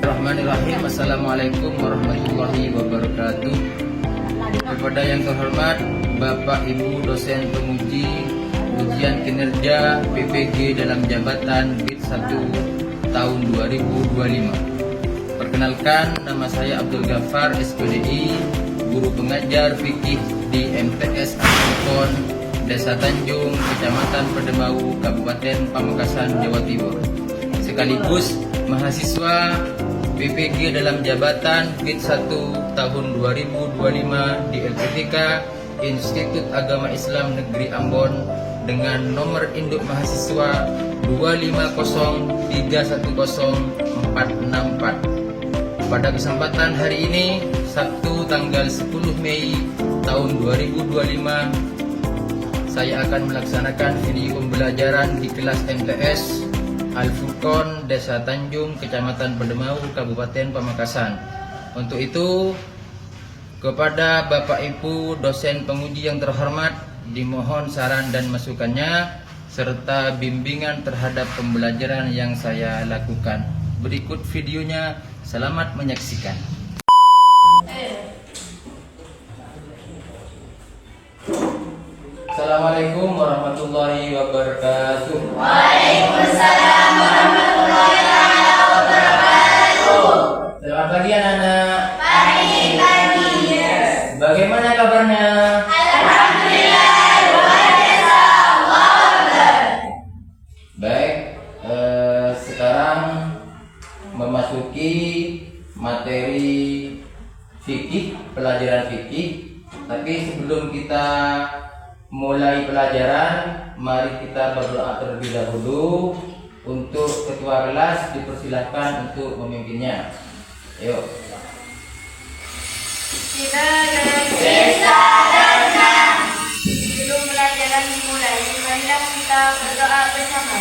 Bismillahirrahmanirrahim. Assalamualaikum warahmatullahi wabarakatuh. Kepada yang terhormat Bapak Ibu dosen penguji ujian kinerja PPG dalam jabatan BIT 1 tahun 2025. Perkenalkan, nama saya Abdul Ghaffar SPDI, guru pengajar fikih di MTS Al-Furqon, Desa Tanjung, Kecamatan Pedemau, Kabupaten Pamekasan, Jawa Timur. Sekaligus mahasiswa PPG dalam jabatan BIT 1 tahun 2025 di LPTK Institut Agama Islam Negeri Ambon dengan nomor induk mahasiswa 250310464. Pada kesempatan hari ini, Sabtu tanggal 10 Mei tahun 2025, saya akan melaksanakan video pembelajaran di kelas MTS Al-Furqon, Desa Tanjung, Kecamatan Pedemau, Kabupaten Pamekasan. Untuk itu, kepada Bapak Ibu dosen penguji yang terhormat, dimohon saran dan masukannya serta bimbingan terhadap pembelajaran yang saya lakukan. Berikut videonya, selamat menyaksikan. Assalamualaikum warahmatullahi wabarakatuh. Waalaikumsalam warahmatullahi wabarakatuh. Selamat pagi anak-anak. Pagi. Bagaimana kabarnya? Alhamdulillah, luar biasa. Allahu Akbar. Baik, sekarang memasuki materi fikih, pelajaran fikih. Tapi sebelum kita mulai pelajaran, mari kita berdoa terlebih dahulu. Untuk ketua kelas dipersilahkan untuk memimpinnya. Ayo. Kita dan sebelum pelajaran dimulai, marilah kita berdoa bersama.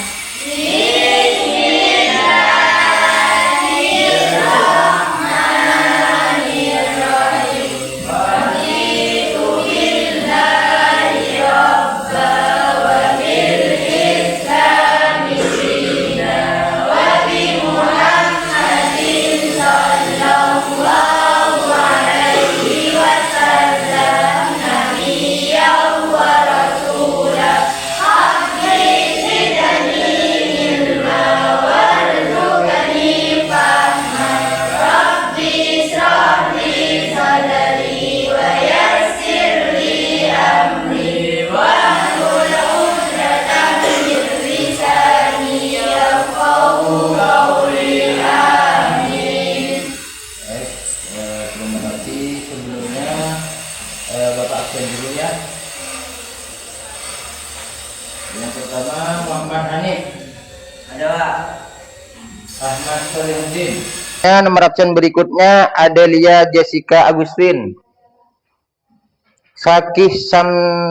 Yang pertama Muhammad Hanif. Ada Pak. Ahmad Solihuddin. Nomor absen berikutnya Adelia Jessica Agustin, Fakih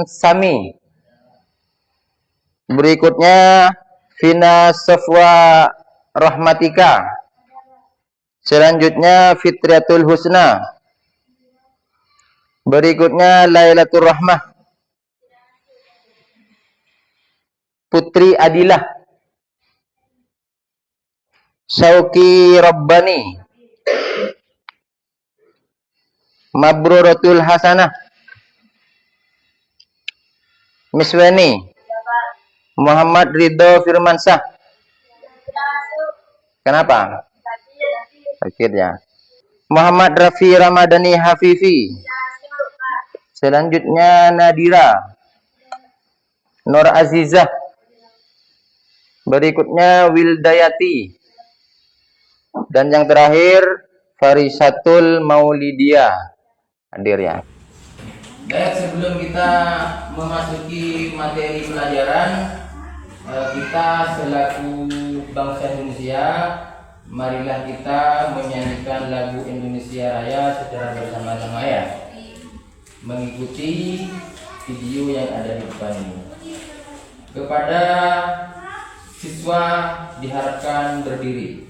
Sami. Berikutnya Vina Safwa Rahmatika. Selanjutnya Fitriatul Husna. Berikutnya Lailatul Rahmah Putri Adilah, Syauki Rabbani, Mabruratul Hasanah, Miswani, Muhammad Ridho Firmansyah. Kenapa? Sakit ya. Muhammad Rafi Ramadhani Hafifi. Selanjutnya Nadira, Nur Azizah. Berikutnya Wildayati. Dan yang terakhir Farisatul Maulidia. Hadir ya. Baik, sebelum kita memasuki materi pelajaran, kita selaku bangsa Indonesia, marilah kita menyanyikan lagu Indonesia Raya secara bersama-sama ya, mengikuti video yang ada di depan ini. Kepada siswa diharapkan berdiri.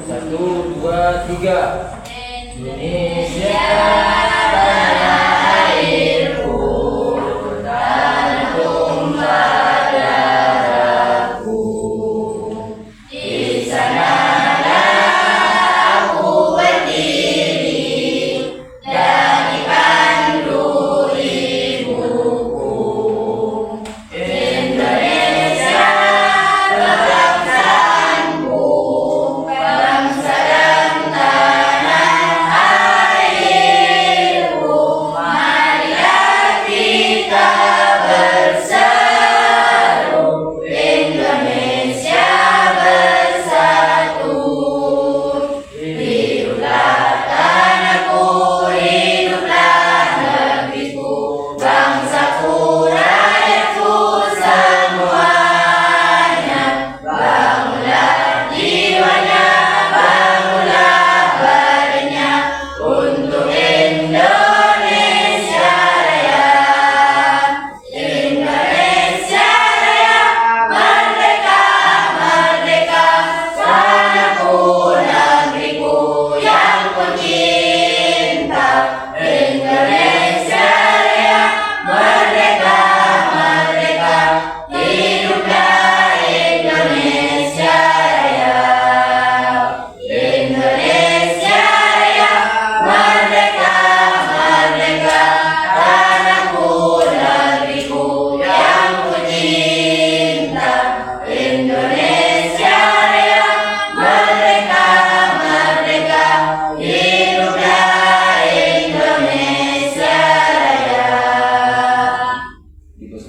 1, 2, 3. Indonesia tanah airku, dan tumpah darah.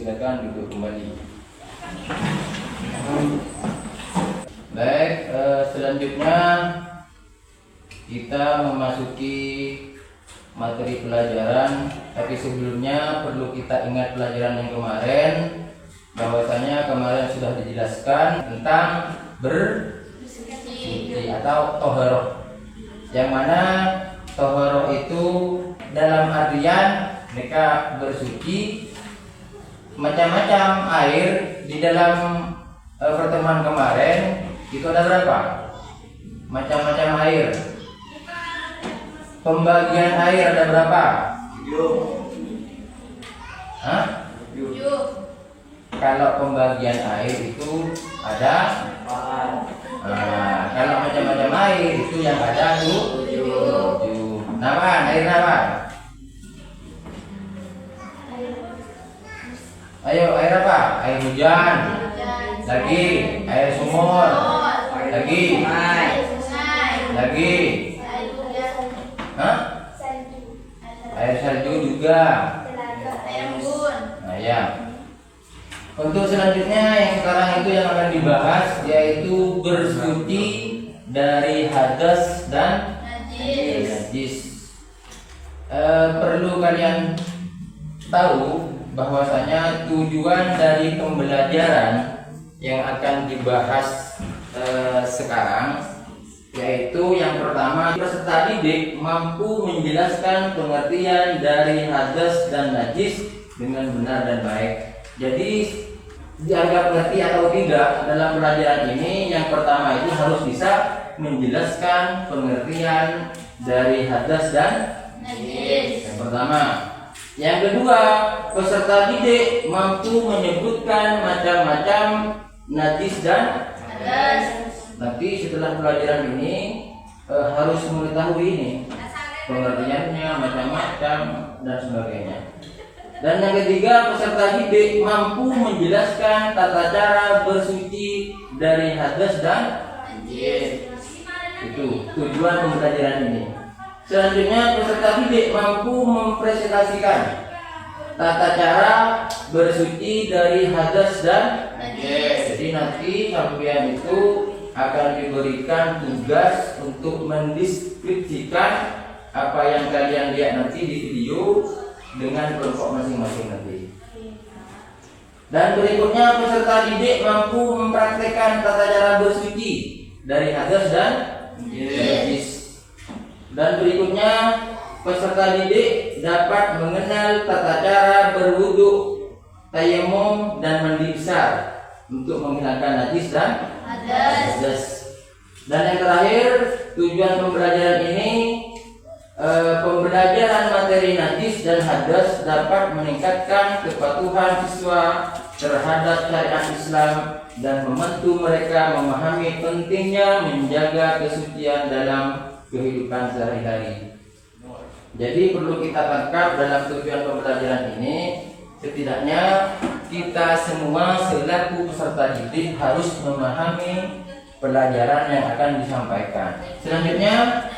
silakan duduk kembali. Baik, selanjutnya kita memasuki materi pelajaran. Tapi sebelumnya perlu kita ingat pelajaran yang kemarin, bahwasanya kemarin sudah dijelaskan tentang bersuci atau tohoroh, yang mana tohoroh itu dalam artian mereka bersuci macam-macam air. Di dalam pertemuan kemarin itu ada berapa macam-macam air? Pembagian air ada berapa? 7. Hah? 7. Kalau pembagian air itu ada 4. Kalau macam-macam air itu yang ada 7. Nama air apa? Ayo, air apa? Air hujan. Lagi air sumur. Lagi lagi. Hah? Air salju juga. Air embun. Nah ya. Untuk selanjutnya yang sekarang itu yang akan dibahas yaitu bersuci dari hadas dan najis. Perlu kalian tahu bahwasanya tujuan dari pembelajaran yang akan dibahas sekarang yaitu yang pertama, peserta didik mampu menjelaskan pengertian dari hadas dan najis dengan benar dan baik. Jadi dianggap ngerti atau tidak dalam pelajaran ini, yang pertama itu harus bisa menjelaskan pengertian dari hadas dan najis. Yang pertama. Yang kedua, peserta didik mampu menyebutkan macam-macam najis dan hadas. Nanti setelah pelajaran ini harus mengetahui ini pengertiannya macam-macam dan sebagainya. Dan yang ketiga, peserta didik mampu menjelaskan tata cara bersuci dari hadas dan najis. Itu tujuan pembelajaran ini. Selanjutnya, peserta didik mampu mempresentasikan tata cara bersuci dari hadas dan najis. Jadi nanti sampean itu akan diberikan tugas untuk mendeskripsikan apa yang kalian lihat nanti di video dengan kelompok masing-masing nanti. Dan berikutnya, peserta didik mampu mempraktekkan tata cara bersuci dari hadas dan najis. Dan berikutnya, peserta didik dapat mengenal tata cara berwudu, tayamum dan mandi besar untuk menghilangkan najis dan hadas. Dan yang terakhir, tujuan pembelajaran ini pembelajaran materi najis dan hadas dapat meningkatkan kepatuhan siswa terhadap syariat Islam dan membantu mereka memahami pentingnya menjaga kesucian dalam kehidupan sehari-hari. Jadi perlu kita tangkap dalam tujuan pembelajaran ini, setidaknya kita semua selaku peserta didik harus memahami pelajaran yang akan disampaikan. Selanjutnya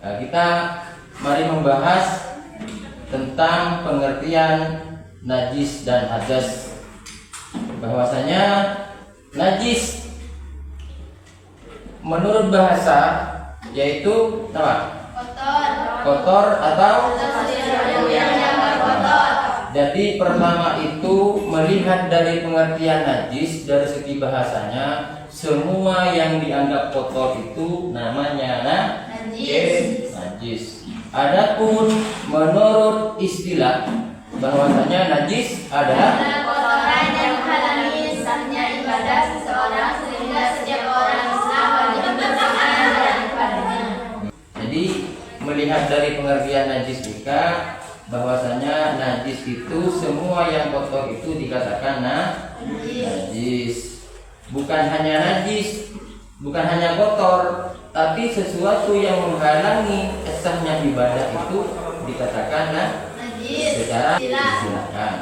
kita mari membahas tentang pengertian najis dan hadas. Bahwasanya najis menurut bahasa yaitu apa? Kotor atau kotor. Jadi pertama itu melihat dari pengertian najis dari segi bahasanya, semua yang dianggap kotor itu namanya najis. Adapun menurut istilah bahwasanya najis adalah kotoran yang menghalangi sahnya ibadah seseorang sehingga setiap orang Islam wajib membersihkan daripadanya. Jadi melihat dari pengertian najis juga bahwasanya najis itu semua yang kotor itu dikatakan najis. Bukan hanya najis, bukan hanya kotor, tapi sesuatu yang menghalangi sahnya ibadah itu dikatakan najis secara silakan.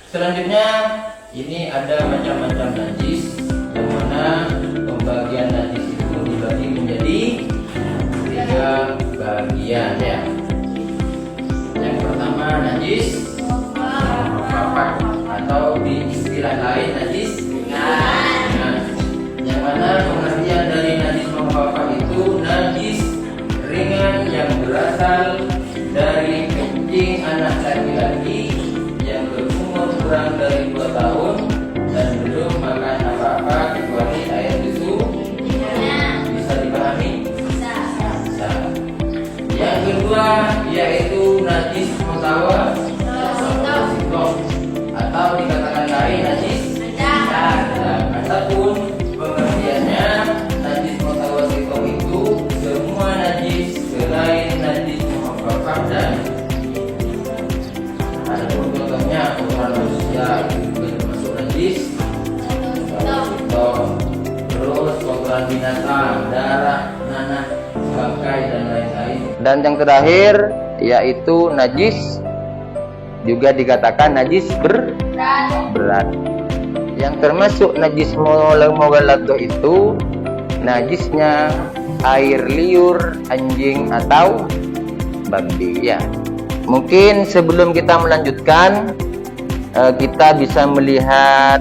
Selanjutnya ini ada macam-macam najis, yang mana pembagian najis itu dibagi menjadi 3 bagian ya. Yang pertama najis kurang dari 2 tahun dan belum makan apa-apa kecuali air susu, bisa dipahami? Bisa. Yang kedua yaitu najis mutawassit atau dikatakan lain najis sedang. Adapun pengertiannya, najis mutawassit itu semua najis selain najis muhaffafah dan ada contohnya kotoran manusia itu juga termasuk najis, terus kotoran binatang, darah, nanah, bangkai dan lain-lain. Dan yang terakhir yaitu najis juga dikatakan najis berat. Yang termasuk najis mughalladah itu najisnya air liur anjing atau babi ya. Mungkin sebelum kita melanjutkan, kita bisa melihat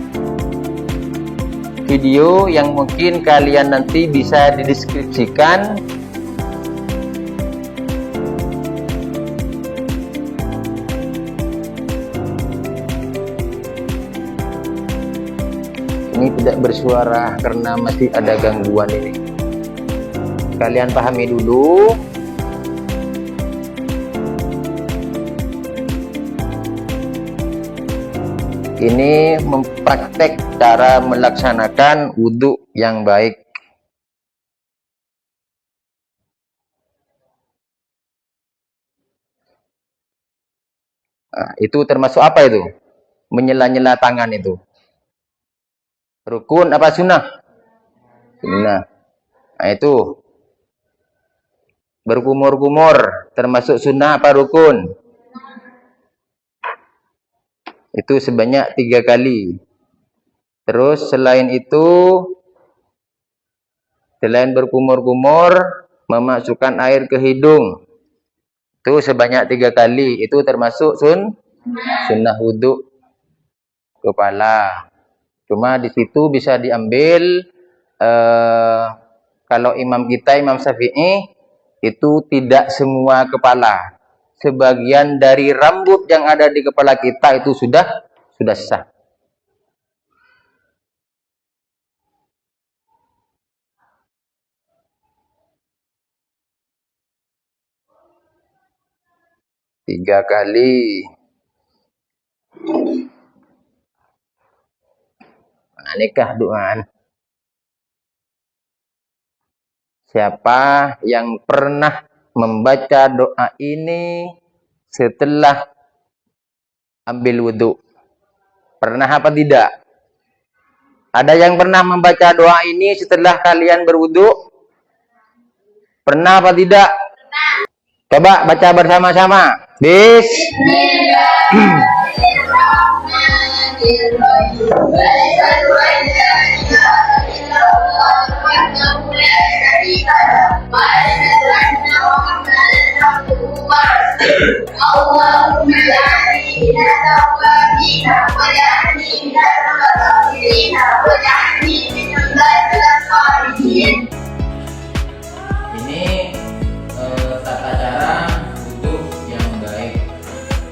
video yang mungkin kalian nanti bisa dideskripsikan. Ini tidak bersuara karena masih ada gangguan ini. Kalian pahami dulu. Ini mempraktek cara melaksanakan wudhu yang baik. Nah, itu termasuk apa itu? Menyela-nyela tangan itu. Rukun apa sunnah? Sunnah. Nah, itu. Berkumur-kumur termasuk sunnah apa rukun? Itu sebanyak 3 kali. Terus selain itu, selain berkumur-kumur, memasukkan air ke hidung. Itu sebanyak 3 kali. Itu termasuk sunnah wudhu kepala. Cuma di situ bisa diambil kalau imam kita, Imam Syafi'i, itu tidak semua kepala. Sebagian dari rambut yang ada di kepala kita itu sudah sah. Tiga kali. Nah, nikah doaan. Siapa yang pernah membaca doa ini setelah ambil wudhu? Pernah apa tidak? Ada yang pernah membaca doa ini setelah kalian berwudhu? Pernah apa tidak? Coba baca bersama-sama. Ini tata cara wudhu yang baik.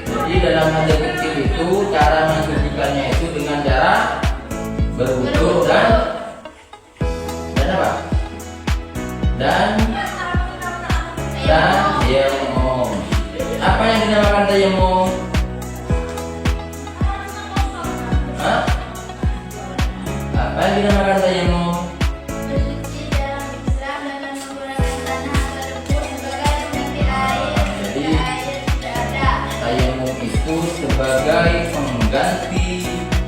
Jadi dalam hadis kecil itu cara mensucikannya itu dengan cara berwudhu dan apa? Dan tayamum. Apa yang dinamakan tayamum? Apa yang dinamakan tayamum? Jadi tayamum itu sebagai pengganti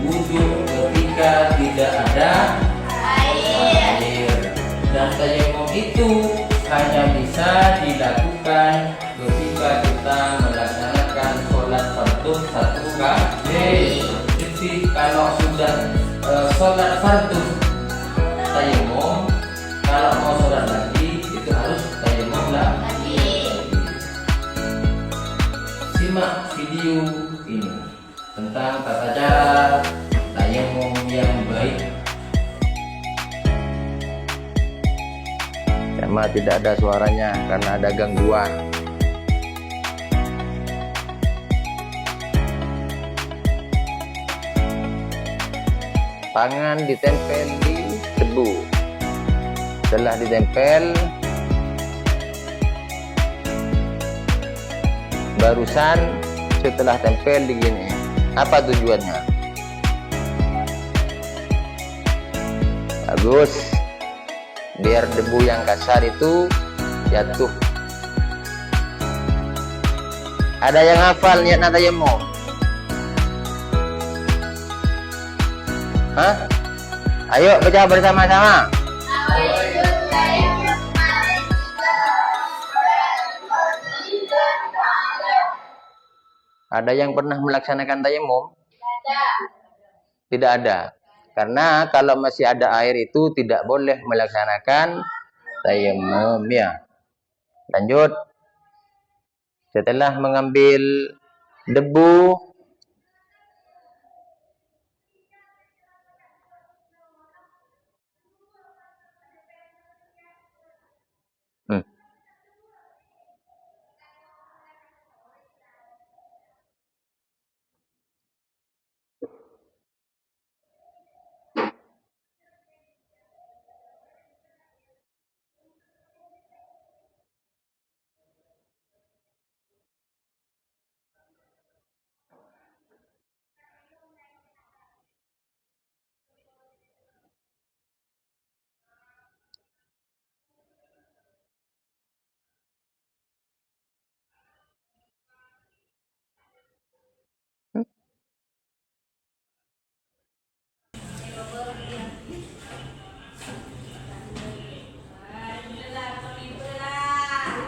wudhu ketika tidak ada air. Dan tayamum itu hanya bisa dilakukan ketika kita melaksanakan sholat fardu 1 kali. Jadi kalau sudah sholat fardu tayamum, kalau mau sholat lagi itu harus tayamum lagi. Simak video ini tentang tata cara tayamum yang baik. Sama tidak ada suaranya karena ada gangguan. Tangan ditempel di debu. Setelah ditempel, barusan setelah tempel begini. Apa tujuannya? Bagus, biar debu yang kasar itu jatuh. Ada yang hafal niat tayamum? Hah? Ayo baca bersama-sama. Ada yang pernah melaksanakan tayamum? Tidak ada. Karena kalau masih ada air itu tidak boleh melaksanakan tayamum ya. Lanjut. Setelah mengambil debu,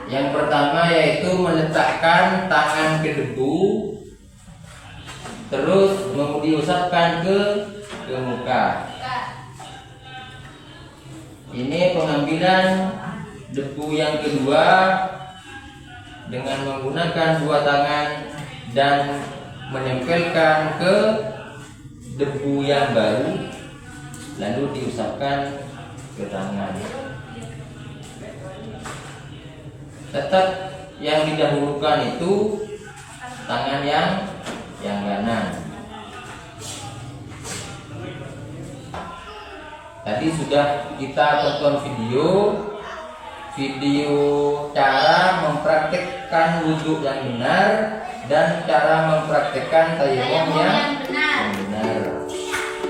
yang pertama yaitu meletakkan tangan ke debu, terus diusapkan ke muka. Ini pengambilan debu yang kedua dengan menggunakan dua tangan dan menempelkan ke debu yang baru, lalu diusapkan ke tangan. Tetap yang didahulukan itu tangan yang kanan. Tadi sudah kita tonton video cara mempraktekkan wudhu yang benar dan cara mempraktekkan tayamum yang benar.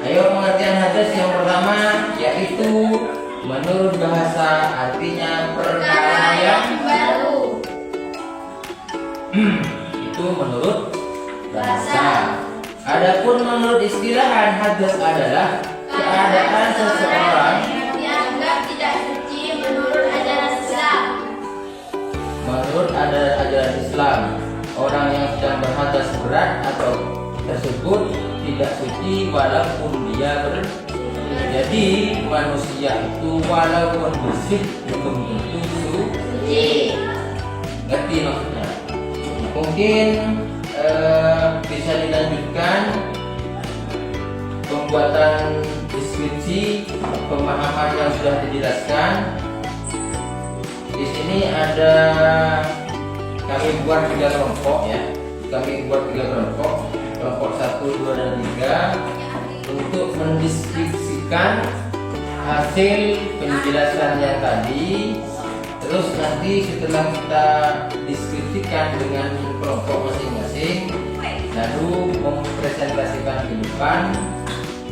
Ayo pengertian hadis yang pertama yaitu menurut bahasa artinya perkara yang baru. Itu menurut bahasa. Adapun menurut istilahan hadis adalah keadaan seseorang yang dianggap tidak suci menurut ajaran Islam. Menurut ajaran Islam, orang yang sedang berhadas berat atau tersebut tidak suci walaupun dia Jadi manusia itu walaupun bersih belum tentu suci. Ngerti maksudnya? Mungkin bisa dilanjutkan pembuatan deskripsi pemahaman yang sudah dijelaskan. Di sini ada kami buat 3 kelompok ya. Kami buat 3 kelompok. Kelompok 1, 2, dan 3 untuk mendeskripsikan hasil penjelasan yang tadi. Terus nanti setelah kita deskripsikan dengan kelompok masing-masing, lalu mempresentasikan ke depan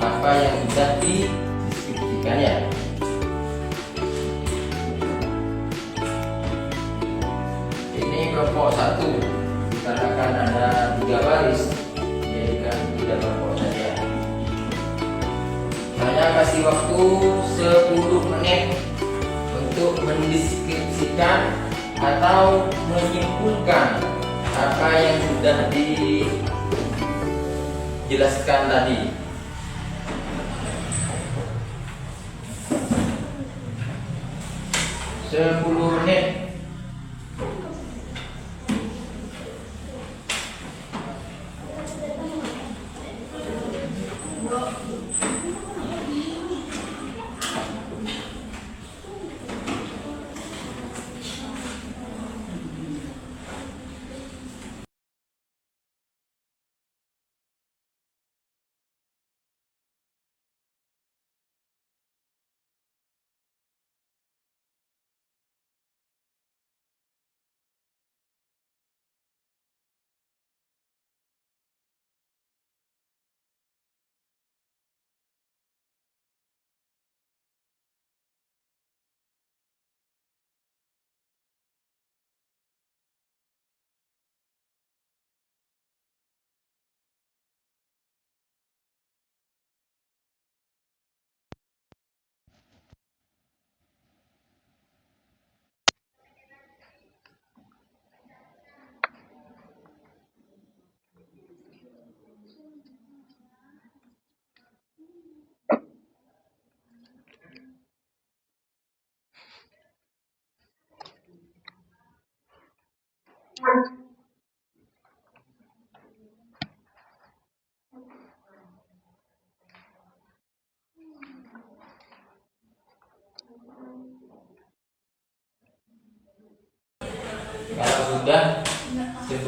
apa yang sudah dideskripsikan ya. Ini kelompok 1 dikarenakan ada 3 baris, jadikan 3 kelompok saja. Saya kasih waktu 10 menit untuk mendeskripsikan atau menyimpulkan apa yang sudah dijelaskan tadi. 10 menit.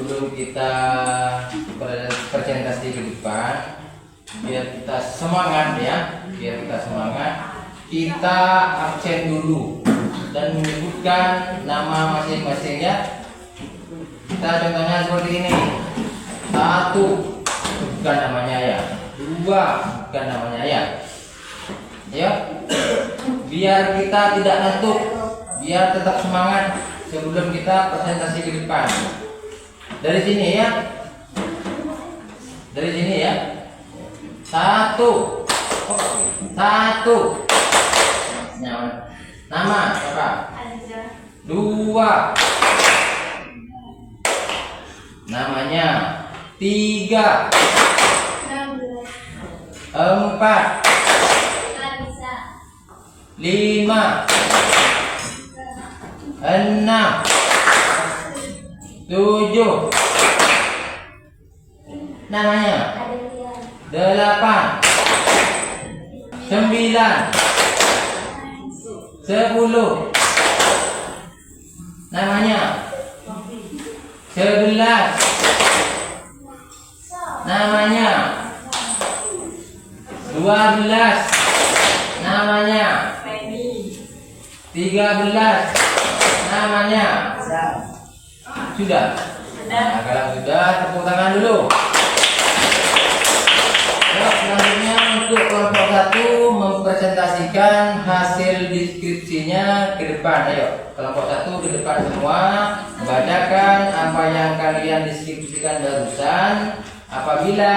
sebelum kita presentasi ke depan, biar kita semangat ya, kita absen dulu dan menyebutkan nama masing-masing ya. Kita contohnya seperti ini. 1 bukan namanya ya, 2 bukan namanya ya. Ya, biar kita tidak ngantuk, biar tetap semangat sebelum kita presentasi ke depan. Dari sini ya, dari sini ya. 1. Nama siapa? 2 namanya. 3 4 5 6 7 namanya. 8 9 10 namanya. 11 namanya. 12 namanya. 13 namanya. Sudah? Nah, kalau sudah, tepuk tangan dulu. Selanjutnya untuk kelompok 1 mempresentasikan hasil deskripsinya ke depan. Ayo, kelompok 1 ke depan semua, membacakan apa yang kalian deskripsikan barusan. Apabila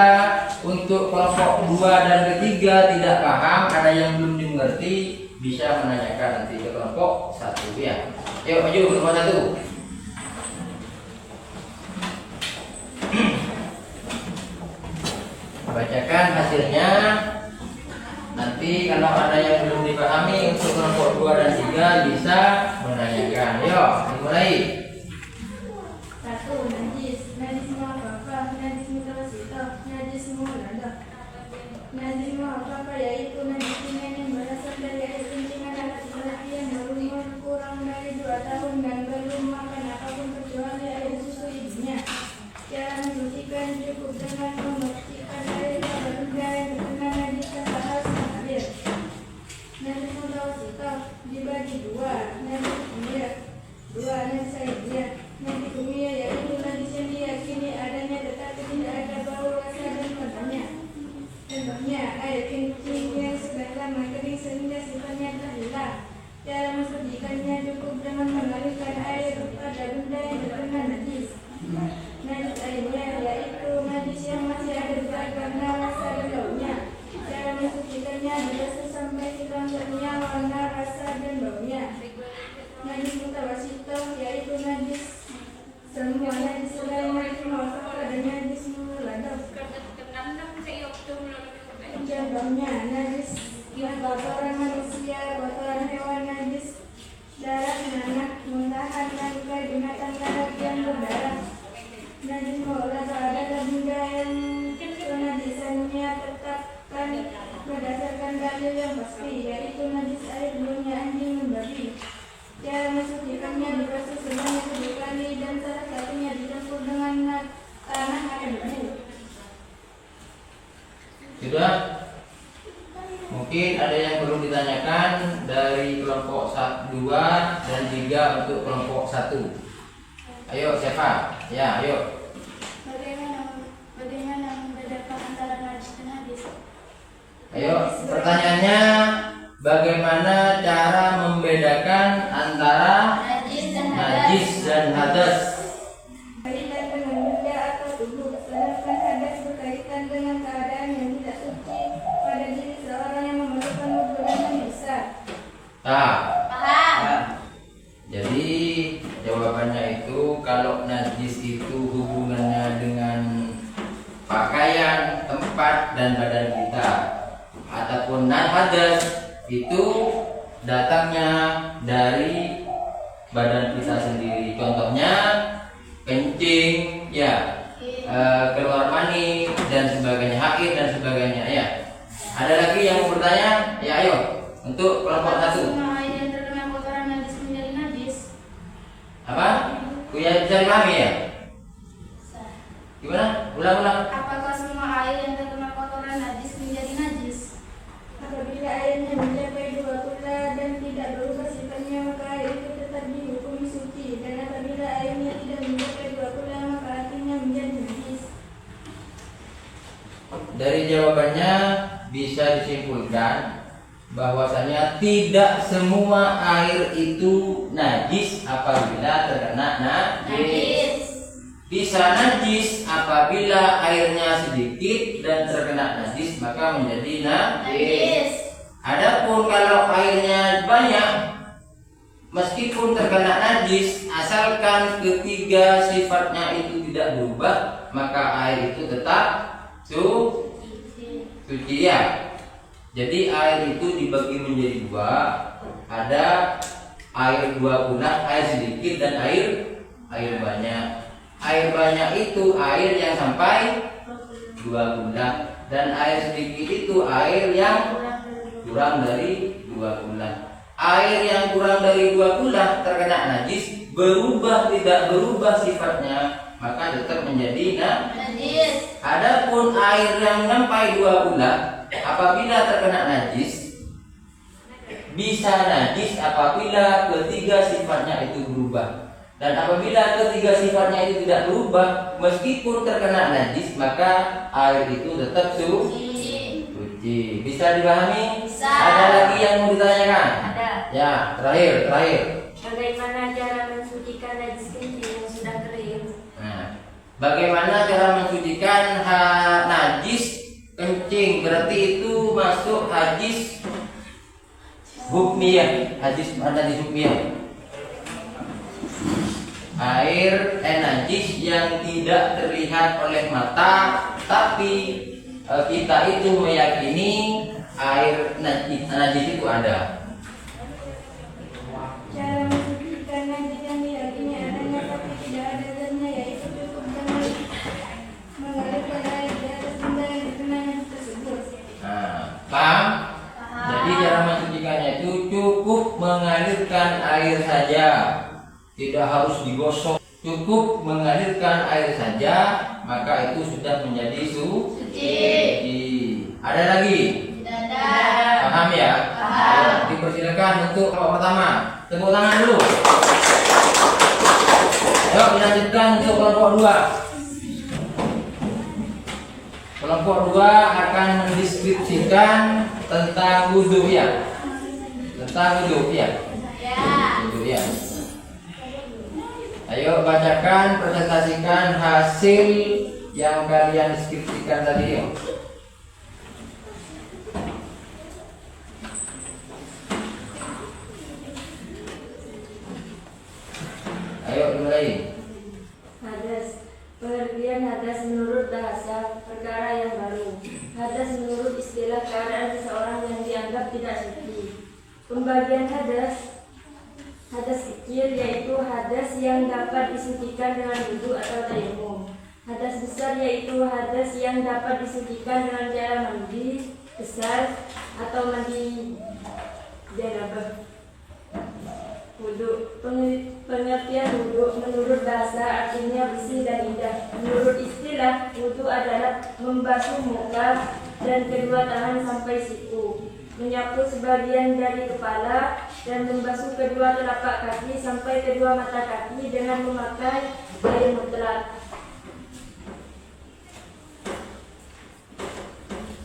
untuk kelompok 2 dan ketiga tidak paham, ada yang belum dimengerti, bisa menanyakan nanti ke kelompok 1 ya. Yuk maju kelompok 1. Bacakan hasilnya. Nanti kalau ada yang belum dipahami untuk kelompok 2 dan 3 bisa menanyakan. Yuk, dimulai. 1. Najis apa? Najis mutawasito, najis mulada. Najis apa yaitu najis yang berasal dari air kencing laki-laki yang berumur kurang dari 2 tahun dan belum makan apapun kecuali air susu ibunya. Cara mensucikan cukup dengan memercikan air pada benda yang terkena najis tanpa harus mengalir. Najis mutawasito dibagi 2, najis umiyah, 2 najis airiyah. Najis umiyah yaitu najis yang diyakini adanya tetapi tidak ada bau, rasa dan warnanya. Contohnya air kencing yang sebentar mengering sehingga sifatnya telah hilang. Cara mensucikannya cukup dengan mengalirkan air pada benda yang terkena najis. Najis airiyah yaitu najis yang masih ada karena rasa dan baunya. Cara mensucikannya adalah sampai hilang semua warna, rasa dan baunya. Najis mutawasito yaitu najis semua najis selain najis muwafaq dan najis muladah. Contohnya najis kotoran manusia, kotoran hewan, najis darah anak, muntahan dan luka binatang darat yang berdarah. Najis muladah adalah benda yang kenajisannya tetapkan berdasarkan dalil yang pasti, yaitu najis air, bulunya anjing dan babi. Cara mensucikannya diproses sebanyak 7 kali dan salah satunya dicampur dengan tanah atau debu. Sudah? Mungkin ada yang perlu ditanyakan dari kelompok 2 dan 3 untuk kelompok 1. Ayo siapa? Ya, ayo. Bagaimana membedakan antara najis dan hadis? Ayo, pertanyaannya bagaimana cara membedakan antara najis dan hadas? Berkaitan dengan benda atau tubuh, sedangkan hadas berkaitan dengan keadaan yang tidak suci pada diri seorang yang memerlukan wudhu dan mandi besar. Paham? Jadi jawabannya itu kalau najis itu hubungannya dengan pakaian, tempat dan badan kita. Ataupun hadas itu datangnya dari badan kita sendiri. Contohnya kencing, ya, keluar mani dan sebagainya, haid dan sebagainya. Ya. Ada lagi yang mau bertanya? Ya, ayo. Untuk kelompok 1. Semua air yang terkena kotoran najis menjadi najis. Apa? Kuya bisa dipahami ya? Ulang-ulang. Apakah semua air yang terkena kotoran najis menjadi najis? Apabila airnya mencapai 2 kula dan tidak berubah sifatnya, maka air itu tetap dihukumi suci. Dan apabila airnya tidak mencapai 2 kula, maka artinya menjadi najis. Dari jawabannya bisa disimpulkan bahwasanya tidak semua air itu najis apabila terkena najis. Bisa najis apabila airnya sedikit dan terkena najis maka menjadi najis. Adapun kalau airnya banyak meskipun terkena najis asalkan ketiga sifatnya itu tidak berubah maka air itu tetap suci ya. Jadi air itu dibagi menjadi dua, ada air 2 kula, air sedikit dan air banyak. Air banyak itu air yang sampai 2 kula dan air sedikit itu air yang kurang dari 2 kula. Air yang kurang dari 2 kula terkena najis berubah tidak berubah sifatnya maka tetap menjadi najis. Adapun air yang sampai 2 kula apabila terkena najis bisa najis apabila ketiga sifatnya itu berubah. Dan apabila ketiga sifatnya itu tidak berubah meskipun terkena najis maka air itu tetap suci. Bisa dipahami? Bisa. Ada lagi yang mau ditanyakan? Ada. Ya, terakhir. Bagaimana cara mensucikan najis kencing yang sudah kering? Nah, bagaimana cara mensucikan najis kencing? Berarti itu masuk hadis hukmiyah. Hadis hukmiyah. Air najis yang tidak terlihat oleh mata tapi kita itu meyakini air najis itu ada. Cara mensucikan najis yang diyakini adanya tapi tidak ada zatnya yaitu cukup dengan mengalirkan air di atas benda yang terkena najis tersebut. Nah, paham? Jadi cara mensucikannya itu cukup mengalirkan air saja. Tidak harus digosok, cukup mengalirkan air saja maka itu sudah menjadi suci. Ada lagi? Tidak ada. Paham ya? Paham. Dipersilakan untuk kelompok pertama. Tepuk tangan dulu. Ayo dilanjutkan untuk kelompok 2. Kelompok 2 akan mendeskripsikan tentang wudhu ya. Tentang wudhu ya. Wudhu ya. Ayo bacakan, presentasikan hasil yang kalian deskripsikan tadi yuk. Ayo dimulai. Hadas. Pengertian hadas menurut bahasa perkara yang baru. Hadas menurut istilah keadaan seseorang yang dianggap tidak suci. Pembagian hadas. Hadas kecil yaitu hadas yang dapat disucikan dengan wudu atau tayamum. Hadas besar yaitu hadas yang dapat disucikan dengan cara mandi besar atau mandi janabah. Wudu. Pengertian wudu menurut bahasa artinya bersih dan indah. Menurut istilah, wudu adalah membasuh muka dan kedua tangan sampai siku, menyapu sebagian dari kepala dan membasuh kedua telapak kaki sampai kedua mata kaki dengan memakai air mutlak.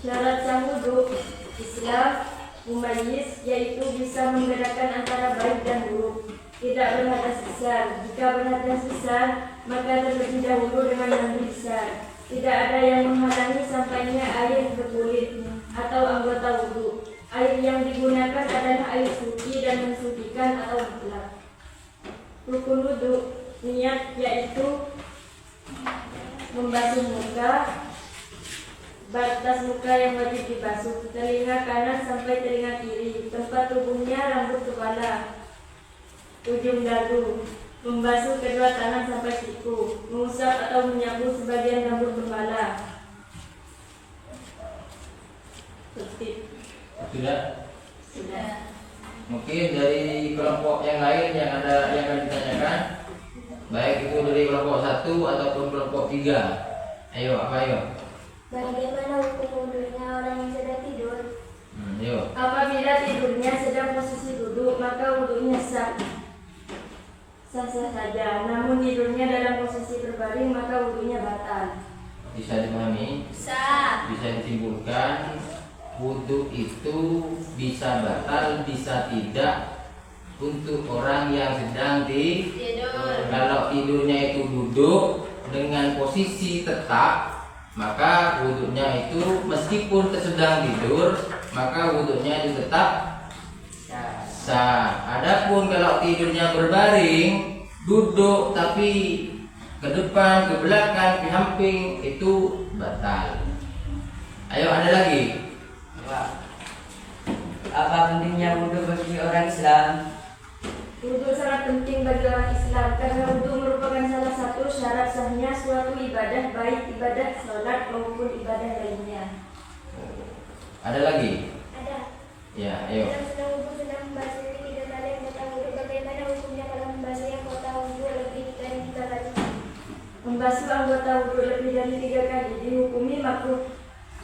Syarat sah wudu Islam mumayyiz yaitu bisa membedakan antara baik dan buruk. Tidak berhadas besar. Jika berhadas besar maka terlebih dahulu dengan mandi besar. Tidak ada yang menghalangi sampainya air ke kulit atau anggota wudu. Air yang digunakan adalah air suci dan mensucikan atau mutlak. Rukun wudu niat yaitu membasuh muka, batas muka yang wajib dibasuh, telinga kanan sampai telinga kiri, tempat tubuhnya rambut kepala, ujung dagu, membasuh kedua tangan sampai siku, mengusap atau menyapu sebagian rambut kepala. Sudah. Mungkin dari kelompok yang lain yang akan ditanyakan, baik itu dari kelompok 1 ataupun kelompok 3. Ayo, apa ayo? Bagaimana hukum wudhunya orang yang sedang tidur? Ayo. Apabila tidurnya sedang posisi duduk, maka wudhunya sah. Sah-sah saja. Namun tidurnya dalam posisi berbaring, maka wudhunya batal. Bisa dipahami? Sah. Bisa disimpulkan wudhu itu bisa batal, bisa tidak untuk orang yang sedang Tidur. Kalau tidurnya itu duduk dengan posisi tetap, maka wudhunya itu meskipun sedang tidur, maka wudhunya itu tetap sah. Adapun kalau tidurnya berbaring, duduk tapi ke depan, ke belakang, ke samping, itu batal. Ayo, ada lagi? Apa pentingnya wudhu bagi orang Islam? Wudhu sangat penting bagi orang Islam karena wudhu merupakan salah satu syarat sahnya suatu ibadah, baik ibadah sholat maupun ibadah lainnya. Ada lagi? Ada. Ya, ayo. Dalam sedang wudhu sedang membasuh 3 kali anggota wudhu. Bagaimana hukumnya kalau membasuh anggota wudhu lebih dari 3 kali? Membasuh anggota wudhu lebih dari 3 kali dihukumi makruh,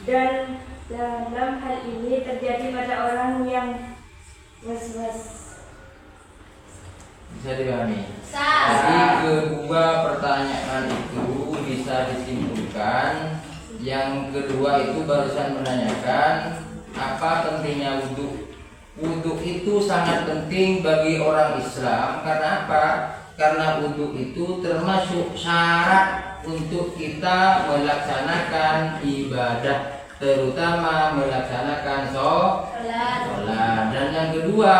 dan dalam hal ini terjadi pada orang yang was-was. Bisa dipahami? Sah. Jadi kedua pertanyaan itu bisa disimpulkan. Yang kedua itu barusan menanyakan apa pentingnya wudhu. Wudhu itu sangat penting bagi orang Islam. Karena apa? Karena wudhu itu termasuk syarat untuk kita melaksanakan ibadah, terutama melaksanakan sholat. Dan yang kedua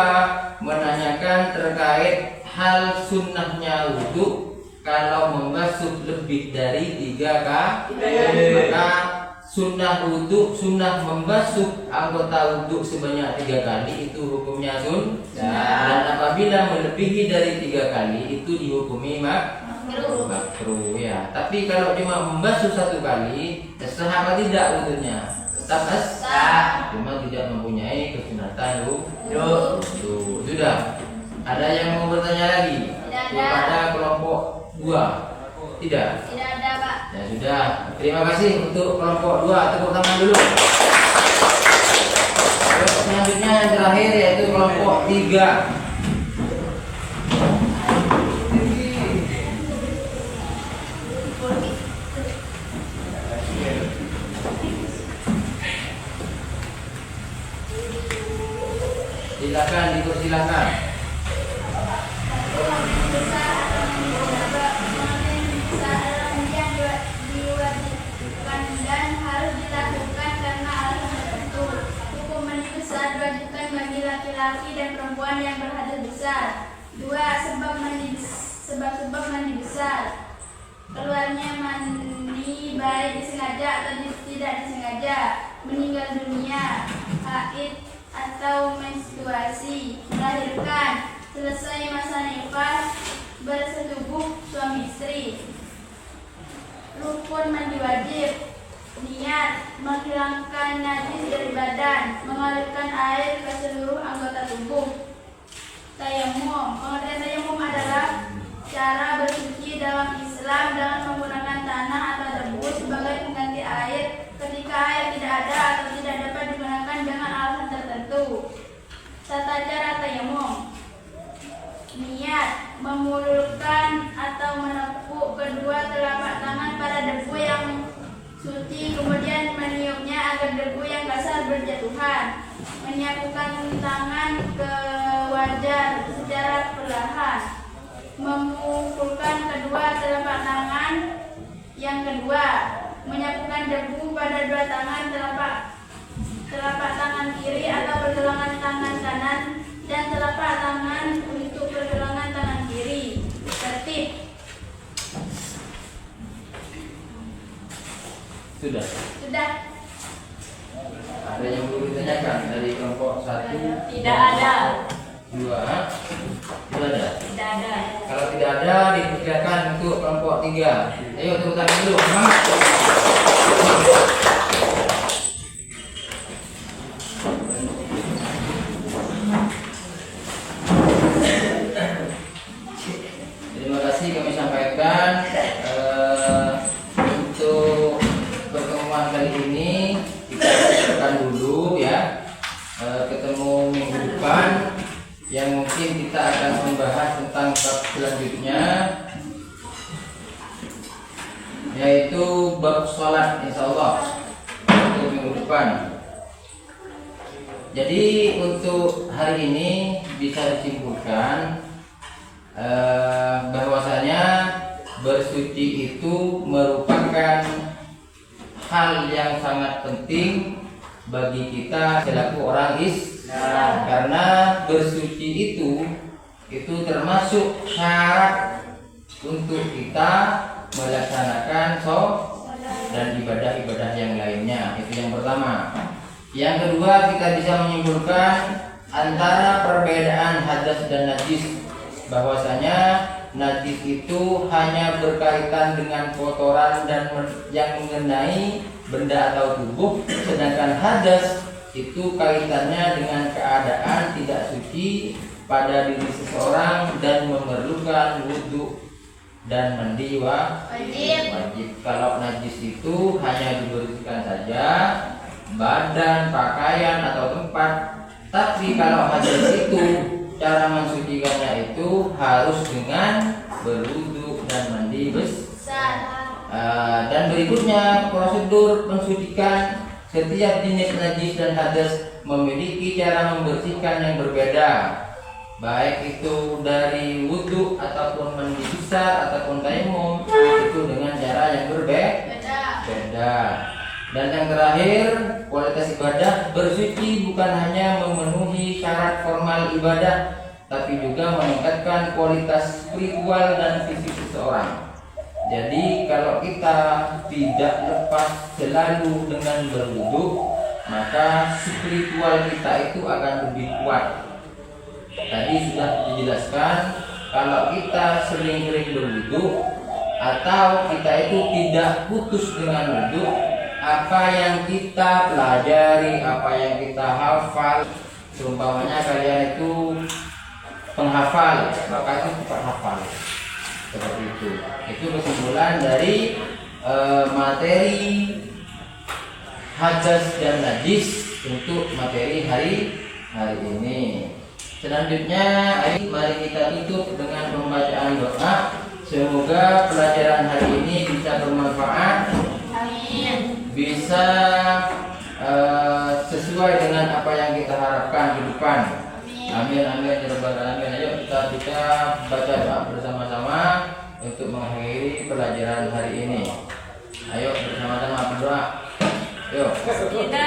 menanyakan terkait hal sunnahnya wudhu. Kalau membasuh lebih dari 3 kali, maka sunnah wudhu, sunnah membasuh anggota wudhu sebanyak 3 kali itu hukumnya sunnah. Dan apabila melebihi dari 3 kali itu dihukumi makruh ya. Tapi kalau cuma membasuh 1 kali, sah apa tidak wudhunya? Tetap sah, cuma tidak mempunyai kesunatan wudhu. Sudah. Ada yang mau bertanya lagi? Tidak ada. Kepada kelompok 2? Tidak. Tidak ada, Pak. Ya sudah. Terima kasih untuk kelompok 2. Tepuk tangan dulu. Terus selanjutnya yang terakhir yaitu kelompok 3. Silakan, dipersilakan. Dan harus dilakukan karena alasan tertentu. Hukum mandi besar diwajibkan bagi laki-laki dan perempuan yang berhadas besar. 2. Sebab-sebab mandi besar. Keluarnya mani baik disengaja atau tidak disengaja, meninggal dunia, haid atau menstruasi, melahirkan, selesai masa nifas, bersetubuh suami istri. Rukun mandi wajib: niat, menghilangkan najis dari badan, mengalirkan air ke seluruh anggota tubuh. Tayamum. Pengertian tayamum adalah cara bersuci dalam Islam dengan menggunakan tanah atau debu sebagai pengganti air ketika air tidak ada atau tidak dapat digunakan dengan alasan tertentu. Tata cara tayamum: niat, memulurkan atau menepuk kedua telapak tangan pada debu yang suci, kemudian meniupnya agar debu yang kasar berjatuhan. Menyapukan tangan ke wajah secara perlahan. Memukulkan kedua telapak tangan yang kedua. Menyapukan debu pada 2 tangan telapak tangan kiri atau pergelangan tangan kanan dan telapak tangan untuk pergelangan tangan kiri. Tertib. Sudah. Sudah. Ada yang perlu ditanyakan dari kelompok 1? Tidak ada. 2? Tidak ada. Tidak ada. Kalau tidak ada, dipersilakan untuk kelompok 3. Ayo tepuk tangan dulu. Semangat. Terima kasih kami sampaikan untuk kehidupan. Jadi untuk hari ini bisa disimpulkan bahwasanya bersuci itu merupakan hal yang sangat penting bagi kita selaku orang Islam, karena bersuci itu termasuk syarat untuk kita melaksanakan sholat dan ibadah-ibadah yang lainnya. Itu yang pertama. Yang kedua, kita bisa menyimpulkan antara perbedaan hadas dan najis, bahwasanya najis itu hanya berkaitan dengan kotoran dan yang mengenai benda atau tubuh, sedangkan hadas itu kaitannya dengan keadaan tidak suci pada diri seseorang dan memerlukan wudhu dan mandi wajib. Kalau najis itu hanya dibersihkan saja badan, pakaian atau tempat. Tapi kalau hadas itu cara mensucikannya itu harus dengan berwudu dan mandi besar. Dan berikutnya prosedur mensucikan setiap jenis najis dan hadas memiliki cara membersihkan yang berbeda, baik itu dari wudu ataupun mandi besar ataupun tayammum, itu dengan cara yang berbeda. Dan yang terakhir, kualitas ibadah bersuci bukan hanya memenuhi syarat formal ibadah, tapi juga meningkatkan kualitas spiritual dan fisik seseorang. Jadi kalau kita tidak lepas selalu dengan berwudu, maka spiritual kita itu akan lebih kuat. Tadi sudah dijelaskan, kalau kita sering-sering berwudu atau kita itu tidak putus dengan wudu, apa yang kita pelajari, apa yang kita hafal, seumpamanya kalian itu penghafal, maka itu cepat hafal. Seperti itu. Itu kesimpulan dari materi hadas dan najis untuk materi hari ini. Selanjutnya, mari kita tutup dengan pembacaan doa. Semoga pelajaran hari ini bisa bermanfaat, bisa sesuai dengan apa yang kita harapkan ke depan. Amin amin ya rabbal alamin. Ayo kita baca doa bersama-sama untuk mengakhiri pelajaran hari ini. Ayo bersama-sama berdoa. Yuk. Kita